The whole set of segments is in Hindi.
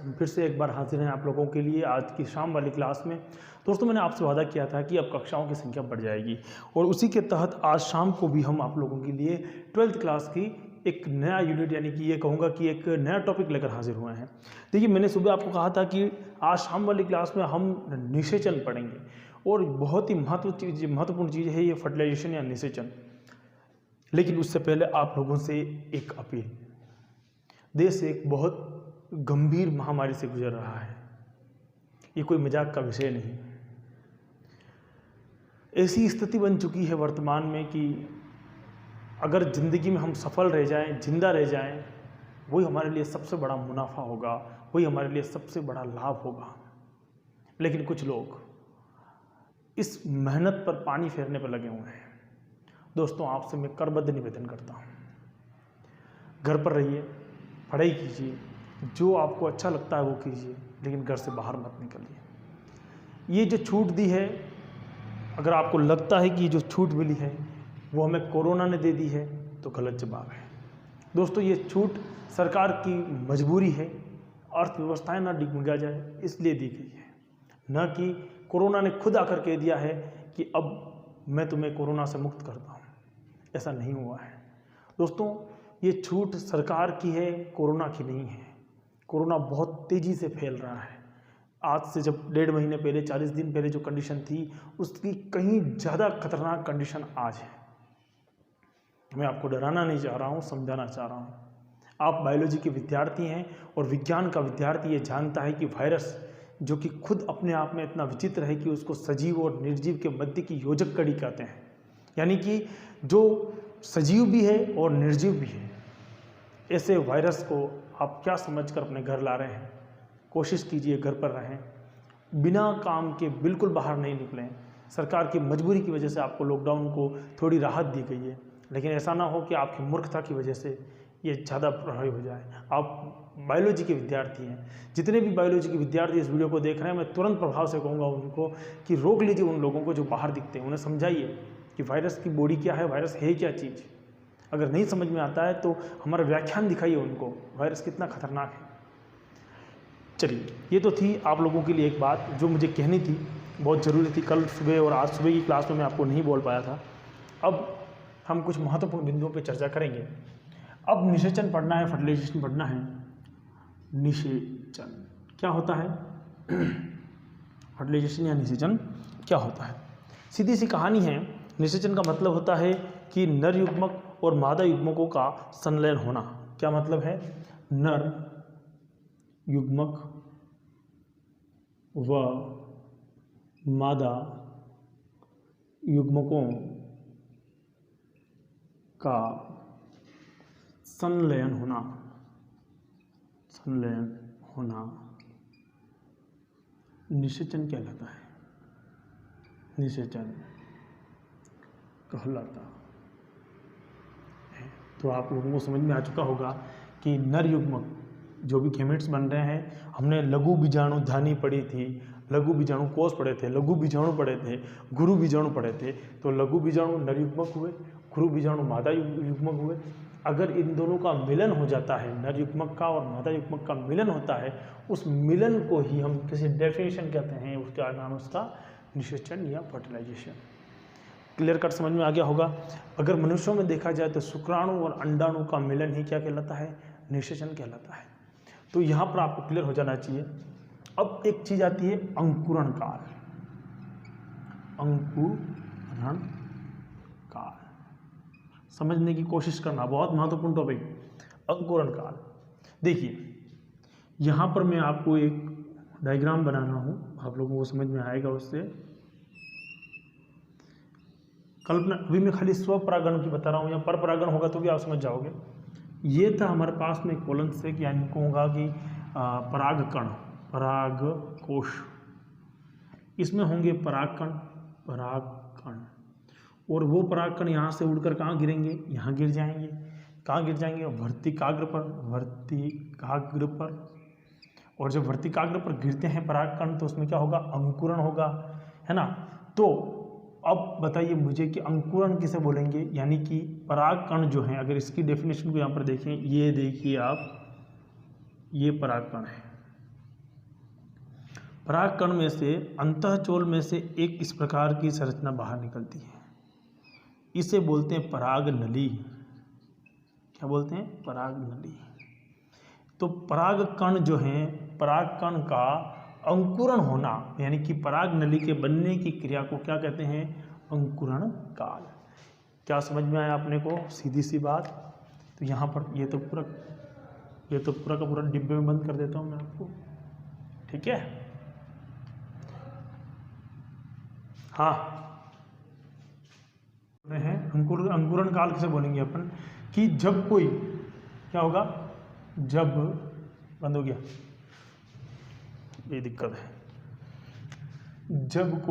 फिर से एक बार हाजिर हैं आप लोगों के लिए आज की शाम वाली क्लास में। दोस्तों, मैंने आपसे वादा किया था कि अब कक्षाओं की संख्या बढ़ जाएगी और उसी के तहत आज शाम को भी हम आप लोगों के लिए 12th क्लास की एक नया यूनिट यानी कि ये कहूँगा कि एक नया टॉपिक लेकर हाजिर हुए हैं। देखिए, मैंने सुबह आपको कहा था कि आज शाम वाली क्लास में हम निषेचन पढ़ेंगे और बहुत ही महत्वपूर्ण चीज़ है ये फर्टिलाइजेशन या निषेचन। लेकिन उससे पहले आप लोगों से एक अपील। देश एक बहुत गंभीर महामारी से गुजर रहा है, ये कोई मजाक का विषय नहीं। ऐसी स्थिति बन चुकी है वर्तमान में कि अगर ज़िंदगी में हम सफल रह जाएं, जिंदा रह जाएं, वही हमारे लिए सबसे बड़ा मुनाफा होगा, वही हमारे लिए सबसे बड़ा लाभ होगा। लेकिन कुछ लोग इस मेहनत पर पानी फेरने पर लगे हुए हैं। दोस्तों, आपसे मैं करबद्ध निवेदन करता हूँ, घर पर रहिए, पढ़ाई कीजिए, जो आपको अच्छा लगता है वो कीजिए, लेकिन घर से बाहर मत निकलिए। ये जो छूट दी है, अगर आपको लगता है कि ये जो छूट मिली है वो हमें कोरोना ने दे दी है, तो गलत जवाब है। दोस्तों, ये छूट सरकार की मजबूरी है, अर्थव्यवस्थाएं ना डिगमिगा जाए इसलिए दी गई है, न कि कोरोना ने खुद आकर कह दिया है कि अब मैं तुम्हें कोरोना से मुक्त करता हूँ। ऐसा नहीं हुआ है। दोस्तों, ये छूट सरकार की है, कोरोना की नहीं है। कोरोना बहुत तेज़ी से फैल रहा है। आज से जब 1.5 महीने पहले, 40 दिन पहले जो कंडीशन थी, उसकी कहीं ज़्यादा खतरनाक कंडीशन आज है। मैं आपको डराना नहीं चाह रहा हूँ, समझाना चाह रहा हूँ। आप बायोलॉजी के विद्यार्थी हैं और विज्ञान का विद्यार्थी ये जानता है कि वायरस, जो कि खुद अपने आप में इतना विचित्र है कि उसको सजीव और निर्जीव के मध्य की योजक कड़ी कहते हैं, यानी कि जो सजीव भी है और निर्जीव भी है, ऐसे वायरस को आप क्या समझकर अपने घर ला रहे हैं? कोशिश कीजिए घर पर रहें, बिना काम के बिल्कुल बाहर नहीं निकलें। सरकार की मजबूरी की वजह से आपको लॉकडाउन को थोड़ी राहत दी गई है, लेकिन ऐसा ना हो कि आपकी मूर्खता की वजह से ये ज़्यादा प्रभावी हो जाए। आप बायोलॉजी के विद्यार्थी हैं, जितने भी बायोलॉजी के विद्यार्थी इस वीडियो को देख रहे हैं, मैं तुरंत प्रभाव से कहूँगा उनको कि रोक लीजिए उन लोगों को जो बाहर दिखते हैं, उन्हें समझाइए कि वायरस की बॉडी क्या है, वायरस है क्या चीज़। अगर नहीं समझ में आता है तो हमारा व्याख्यान दिखाइए उनको, वायरस कितना खतरनाक है। चलिए, ये तो थी आप लोगों के लिए एक बात जो मुझे कहनी थी, बहुत ज़रूरी थी। कल सुबह और आज सुबह की क्लास में मैं आपको नहीं बोल पाया था। अब हम कुछ महत्वपूर्ण बिंदुओं पर चर्चा करेंगे। अब निषेचन पढ़ना है, फर्टिलाइजेशन पढ़ना है। निषेचन क्या होता है? फर्टिलाइजेशन या निषेचन क्या होता है? सीधी सी कहानी है। निषेचन का मतलब होता है कि नर युग्मक और मादा युग्मकों का संलयन होना। क्या मतलब है? नर युग्मक व मादा युग्मकों का संलयन होना निषेचन कहलाता है। निषेचन कहलाता है। तो आप लोगों को समझ में आ चुका होगा कि नर युग्मक जो भी गैमेट्स बन रहे हैं, हमने लघु बीजाणु धानी पढ़ी थी, लघु बीजाणु कोष पढ़े थे, लघु बीजाणु पढ़े थे, गुरु बीजाणु पढ़े थे। तो लघु बीजाणु नर युग्मक हुए, गुरु बीजाणु मादा युग्मक हुए। अगर इन दोनों का मिलन हो जाता है, नर युग्मक का और मादा युग्मक का मिलन होता है, उस मिलन को ही हम किसी डेफिनेशन कहते हैं, उसका नाम उसका निषेचन या फर्टिलाइजेशन। क्लियर कट समझ में आ गया होगा। अगर मनुष्यों में देखा जाए तो शुक्राणु और अंडाणु का मिलन ही क्या कहलाता है? निषेचन कहलाता है। तो यहाँ पर आपको क्लियर हो जाना चाहिए। अब एक चीज आती है अंकुरण काल। अंकुरण काल समझने की कोशिश करना, बहुत महत्वपूर्ण टॉपिक। अंकुरण काल देखिए, यहाँ पर मैं आपको एक डायग्राम बना रहा हूँ, आप लोगों को समझ में आएगा उससे। कल्पना, अभी मैं खाली स्वपरागण की बता रहा हूँ, या पर परागण होगा तो भी आप समझ जाओगे। ये था हमारे पास में कोलन से, यानी कहूँगा कि परागकण, पराग कोश। इसमें होंगे परागकण, और वो परागकण यहाँ से उड़कर कहाँ गिरेंगे? यहाँ गिर जाएंगे। कहाँ गिर जाएंगे? वर्तिकाग्र पर। और जब वर्तिकाग्र पर गिरते हैं परागकण तो उसमें क्या होगा? अंकुरण होगा, है ना। तो अब बताइए मुझे कि अंकुरण किसे बोलेंगे? यानी कि परागकण जो है, अगर इसकी डेफिनेशन को यहाँ पर देखें, ये देखिए आप, ये परागकण है, परागकण में से अंतःचोल में से एक इस प्रकार की संरचना बाहर निकलती है, इसे बोलते हैं पराग नली। क्या बोलते हैं? पराग नली। तो परागकण जो है, परागकण का अंकुरण होना यानी कि पराग नली के बनने की क्रिया को क्या कहते हैं? अंकुरण काल। क्या समझ में आया आपने को? सीधी सी बात। तो यहाँ पर ये तो पूरा का पूरा डिब्बे में बंद कर देता हूँ मैं आपको, ठीक है? हाँ, हैं अंकुरण काल किसे बोलेंगे अपन? कि जब कोई क्या होगा? जब बंद हो गया, ये दिक्कत है। जब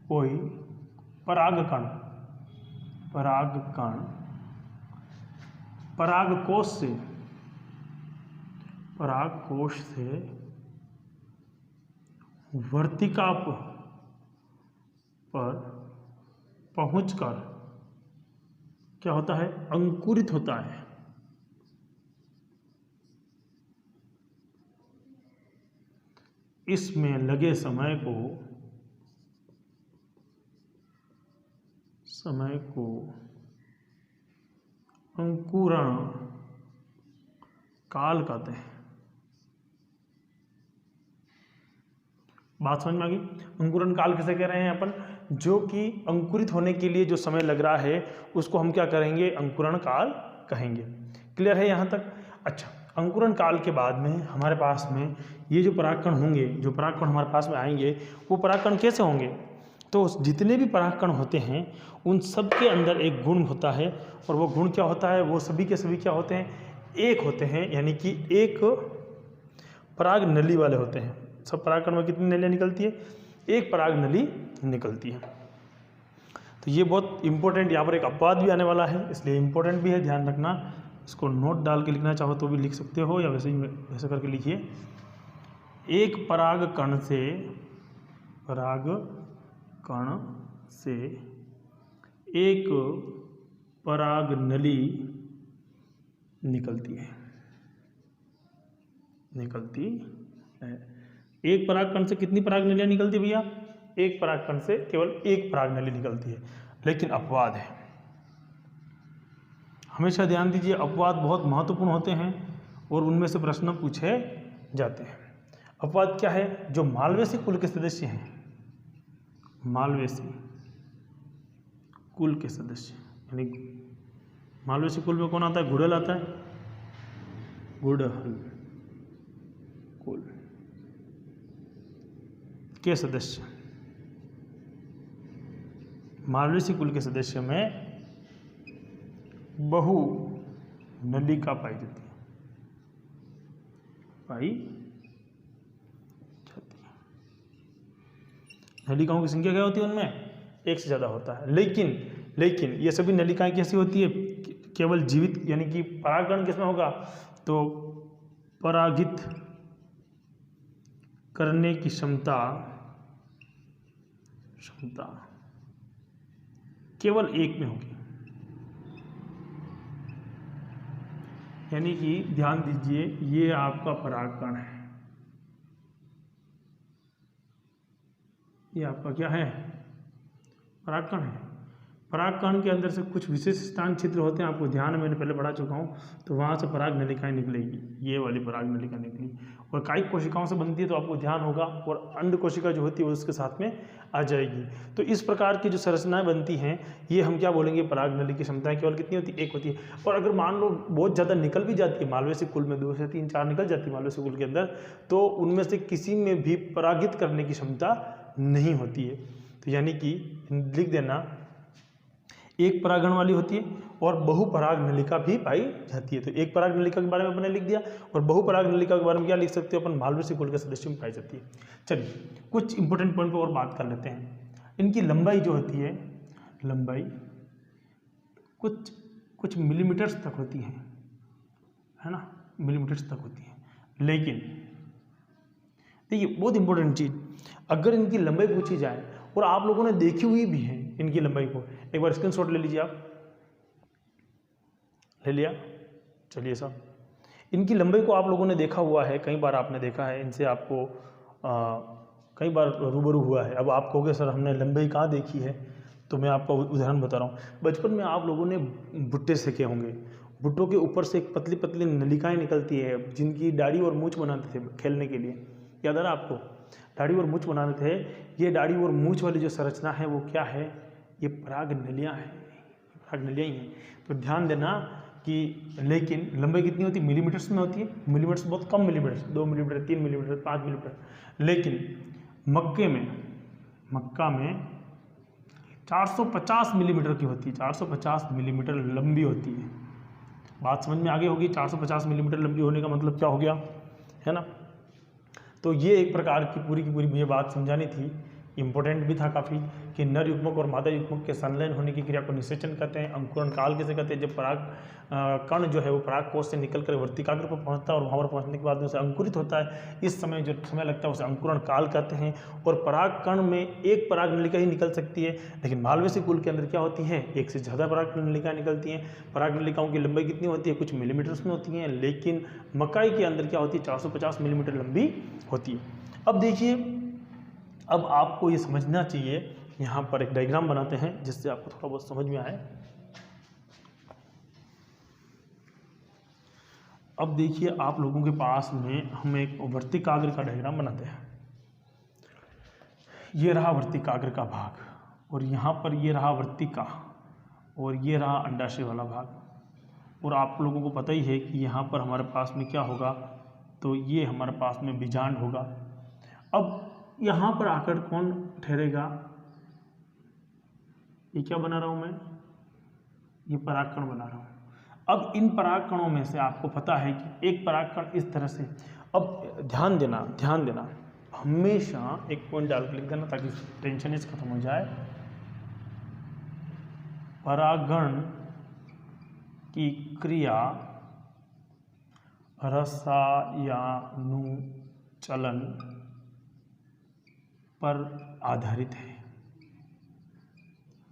कोई परागकण परागकोश से वर्तिका पर पहुंचकर क्या होता है? अंकुरित होता है। इसमें लगे समय को अंकुरण काल कहते हैं। बात समझ में आ गई? अंकुरण काल किसे कह रहे हैं अपन? जो कि अंकुरित होने के लिए जो समय लग रहा है उसको हम क्या करेंगे? अंकुरण काल कहेंगे। क्लियर है यहाँ तक? अच्छा, अंकुरण काल के बाद में हमारे पास में ये जो परागकण होंगे, जो परागकण हमारे पास में आएंगे, वो परागकण कैसे होंगे? तो जितने भी परागकण होते हैं उन सब के अंदर एक गुण होता है, और वो गुण क्या होता है? वो सभी के सभी क्या होते हैं? एक होते हैं, यानी कि एक पराग नली वाले होते हैं। सब परागकण में कितनी नलियाँ निकलती है? एक पराग नली निकलती है। तो ये बहुत इंपॉर्टेंट, यहाँ पर एक अपवाद भी आने वाला है, इसलिए इंपॉर्टेंट भी है, ध्यान रखना। इसको नोट डाल के लिखना चाहो तो भी लिख सकते हो, या वैसे करके लिखिए। एक परागकण से एक पराग नली निकलती है। एक परागकण से कितनी पराग नलियाँ निकलती है भैया? एक परागकण से केवल एक पराग नली निकलती है, लेकिन अपवाद है। हमेशा ध्यान दीजिए, अपवाद बहुत महत्वपूर्ण होते हैं और उनमें से प्रश्न पूछे जाते हैं। अपवाद क्या है? जो मालवेसी कुल के सदस्य हैं, मालवेसी कुल के सदस्य, यानी मालवेसी कुल में कौन आता है? गुड़हल आता है। गुड़हल कुल के सदस्य, मालवेसी कुल के सदस्य में बहु नलिका पाई जाती है। नलिकाओं की संख्या क्या होती है? उनमें एक से ज़्यादा होता है, लेकिन ये सभी नलिकाएं कैसी होती है? केवल जीवित, यानी कि परागकण किसमें होगा? तो परागित करने की क्षमता केवल एक में होगी। यानी कि ध्यान दीजिए, ये आपका परागकण है, ये आपका क्या है? परागकण है। परागकण के अंदर से कुछ विशेष स्थान छिद्र होते हैं, आपको ध्यान है, मैंने पहले पढ़ा चुका हूँ। तो वहाँ से पराग नलिकाएं निकलेगी, ये वाली पराग नलिका निकली, और कायिक कोशिकाओं से बनती है, तो आपको ध्यान होगा, और अंड कोशिका जो होती है वो उसके साथ में आ जाएगी। तो इस प्रकार की जो संरचनाएं बनती हैं, ये हम क्या बोलेंगे? पराग नली की क्षमताएं केवल कितनी होती है? एक होती है। और अगर मान लो बहुत ज़्यादा निकल भी जाती है, मालवेसी कुल में 2 से 3 4 निकल जाती है मालवेसी कुल के अंदर, तो उनमें से किसी में भी परागित करने की क्षमता नहीं होती है। तो यानी कि लिख देना, एक परागण वाली होती है और बहुपराग नलिका भी पाई जाती है। तो एक पराग नलिका के बारे में अपने लिख दिया, और बहुपराग नलिका के बारे में क्या लिख सकते हो अपन? मालवेसी कुल के सदस्य में पाई जाती है। चलिए कुछ इंपॉर्टेंट पॉइंट पर और बात कर लेते हैं। इनकी लंबाई जो होती है, लंबाई कुछ मिलीमीटर्स तक होती है ना, मिलीमीटर्स तक होती है। लेकिन देखिए बहुत इंपॉर्टेंट चीज़, अगर इनकी लंबाई पूछी जाए, और आप लोगों ने देखी हुई भी है इनकी लंबाई को, एक बार स्क्रीनशॉट ले लीजिए आप। ले लिया? चलिए साहब, इनकी लंबाई को आप लोगों ने देखा हुआ है, कई बार आपने देखा है, इनसे आपको कई बार रूबरू हुआ है। अब आप कहोगे सर हमने लंबाई कहाँ देखी है, तो मैं आपको उदाहरण बता रहा हूँ। बचपन में आप लोगों ने भुट्टे सेके होंगे, भुट्टों के ऊपर से एक पतली पतली नलिकाएं निकलती है जिनकी दाढ़ी और मूछ बनाते थे खेलने के लिए, याद आ रहा आपको? दाढ़ी और मूछ बनाते थे। ये दाढ़ी और मूछ वाली जो संरचना है वो क्या है? ये पराग नलियाँ हैं, पराग नलियाँ ही हैं। तो ध्यान देना कि लेकिन लंबाई कितनी होती है? मिलीमीटर्स में होती है। मिलीमीटर्स बहुत कम, मिलीमीटर्स 2 मिलीमीटर, 3 मिलीमीटर, 5 मिलीमीटर। लेकिन मक्का में 450 मिलीमीटर की होती है, 450 मिलीमीटर लंबी होती है। बात समझ में आगे होगी? 450 मिलीमीटर लंबी होने का मतलब क्या हो गया, है ना? तो ये एक प्रकार की पूरी मुझे बात समझानी थी, इम्पोर्टेंट भी था काफ़ी, कि नर युग्मक और मादा युग्मक के संलयन होने की क्रिया को निषेचन कहते हैं। अंकुरण काल कैसे कहते हैं? जब पराग कण जो है वो पराग कोश से निकलकर वर्तिकाग्र पर पहुंचता है और वहाँ पर पहुंचने के बाद में उसे अंकुरित होता है। इस समय जो समय लगता है उसे अंकुरण काल कहते हैं। और पराग कण में एक पराग नलिका ही निकल सकती है, लेकिन मालवेसी कुल के अंदर क्या होती है? एक से ज़्यादा पराग नलिकाएं निकलती हैं। पराग नलिकाओं की लंबाई कितनी होती है? कुछ मिलीमीटर्स में होती हैं, लेकिन मकाई के अंदर क्या होती है? 450 मिलीमीटर लंबी होती है। अब देखिए, अब आपको ये समझना चाहिए, यहाँ पर एक डायग्राम बनाते हैं जिससे आपको थोड़ा बहुत समझ में आए। अब देखिए, आप लोगों के पास में हम एक वर्तिकाग्र का डायग्राम बनाते हैं। ये रहा वर्तिकाग्र का भाग, और यहाँ पर ये रहा वर्तिका, और ये रहा अंडाशय वाला भाग। और आप लोगों को पता ही है कि यहाँ पर हमारे पास में क्या होगा? तो ये हमारे पास में बीजांड होगा। अब यहाँ पर आकर कौन ठहरेगा? ये क्या बना रहा हूँ मैं? ये परागकण बना रहा हूँ। अब इन परागकणों में से आपको पता है कि एक परागकण इस तरह से, अब ध्यान देना, हमेशा एक पॉइंट डाल के लिख देना ताकि टेंशन इस खत्म हो जाए। परागण की क्रिया रसायनुचलन पर आधारित है।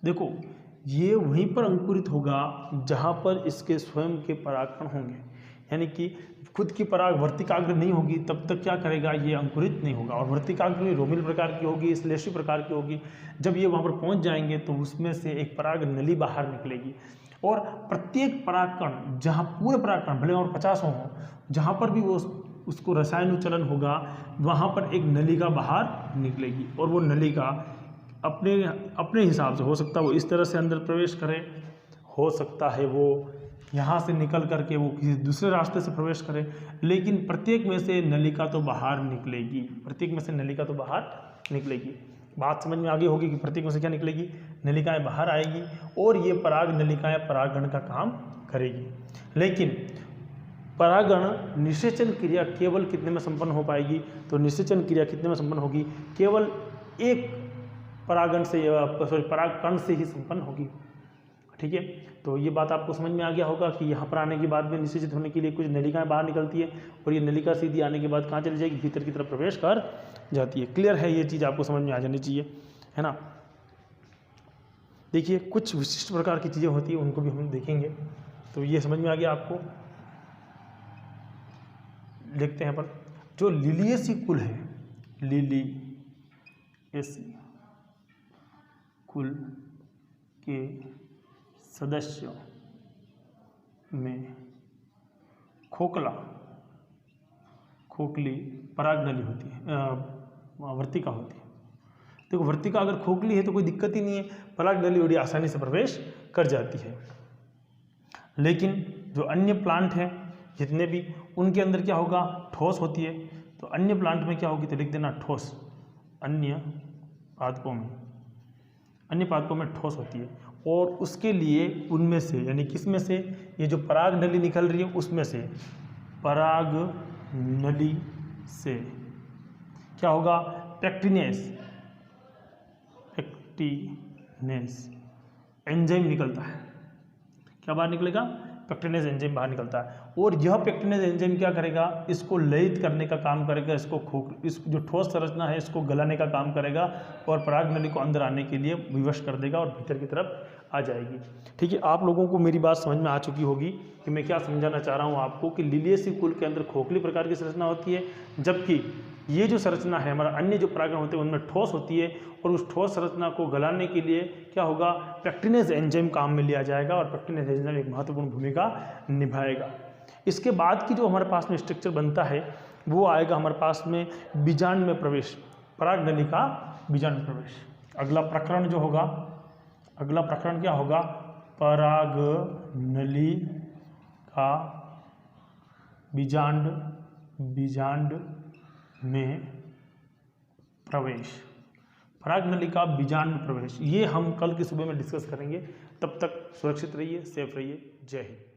देखो, ये वहीं पर अंकुरित होगा जहाँ पर इसके स्वयं के परागकण होंगे, यानी कि खुद की पराग वर्तिकाग्र नहीं होगी तब तक क्या करेगा? ये अंकुरित नहीं होगा। और वर्तिकाग्र रोमिल प्रकार की होगी, श्लेषी प्रकार की होगी। जब ये वहाँ पर पहुँच जाएंगे तो उसमें से एक पराग नली बाहर निकलेगी, और प्रत्येक परागकण, जहाँ पूरे परागकण भले और 50 हों, जहाँ पर भी वो उसको रसायनुचलन होगा वहाँ पर एक नलिका बाहर निकलेगी। और वो नलिका अपने हिसाब से, हो सकता है वो इस तरह से अंदर प्रवेश करे, हो सकता है वो यहाँ से निकल करके वो किसी दूसरे रास्ते से प्रवेश करे, लेकिन प्रत्येक में से नलिका तो बाहर निकलेगी, प्रत्येक में से नलिका तो बाहर निकलेगी। बात समझ में आगे होगी कि प्रत्येक में से क्या निकलेगी? नलिकाएं बाहर आएगी, और ये पराग नलिकाएं परागण का काम करेगी। लेकिन परागण निषेचन क्रिया केवल कितने में संपन्न हो पाएगी? तो निषेचन क्रिया कितने में संपन्न होगी? केवल एक परागण से, परागकण से ही संपन्न होगी। ठीक है, तो ये बात आपको समझ में आ गया होगा कि यहाँ पर आने के बाद में निषेचित होने के लिए कुछ नलिकाएं बाहर निकलती है, और ये नलिका सीधी आने के बाद कहाँ चली जाएगी? भीतर की तरफ प्रवेश कर जाती है। क्लियर है? ये चीज़ आपको समझ में आ जानी चाहिए, है ना? देखिए, कुछ विशिष्ट प्रकार की चीज़ें होती है, उनको भी हम देखेंगे। तो ये समझ में आ गया आपको। देखते हैं पर जो लिलियसी कुल है, लिलियसी कुल के सदस्यों में खोखली परागनली होती है, वर्तिका होती है। देखो, वर्तिका अगर खोखली है तो कोई दिक्कत ही नहीं है, परागनली बड़ी आसानी से प्रवेश कर जाती है। लेकिन जो अन्य प्लांट हैं जितने भी, उनके अंदर क्या होगा? ठोस होती है। तो अन्य प्लांट में क्या होगी? तो लिख देना ठोस। अन्य पादपों में ठोस होती है, और उसके लिए उनमें से, यानी किस में से? ये जो पराग नली निकल रही है उसमें से, पराग नली से क्या होगा? पेक्टिनेस एंजाइम निकलता है। क्या बाहर निकलेगा? पेक्टिनेस एंजाइम बाहर निकलता है। और यह पेक्टिनेस एंजाइम क्या करेगा? इसको लयित करने का काम करेगा, इस जो ठोस संरचना है इसको गलाने का काम करेगा, और पराग नली को अंदर आने के लिए विवश कर देगा और भीतर की तरफ आ जाएगी। ठीक है, आप लोगों को मेरी बात समझ में आ चुकी होगी कि मैं क्या समझाना चाह रहा हूँ आपको कि लिलियेसी कुल के अंदर खोखली प्रकार की संरचना होती है, जबकि ये जो संरचना है हमारा अन्य जो परागण होते हैं उनमें ठोस होती है, और उस ठोस संरचना को गलाने के लिए क्या होगा, पेक्टिनेज एंजाइम काम में लिया जाएगा और पेक्टिनेज एंजाइम एक महत्वपूर्ण भूमिका निभाएगा। इसके बाद की जो हमारे पास में स्ट्रक्चर बनता है वो आएगा हमारे पास में बीजांड में प्रवेश, परागनली का बीजांड प्रवेश। अगला प्रकरण जो होगा, अगला प्रकरण क्या होगा, परागनली का बीजांड में प्रवेश, परागनली का बीजांड में प्रवेश, ये हम कल की सुबह में डिस्कस करेंगे। तब तक सुरक्षित रहिए, सेफ रहिए। जय हिंद।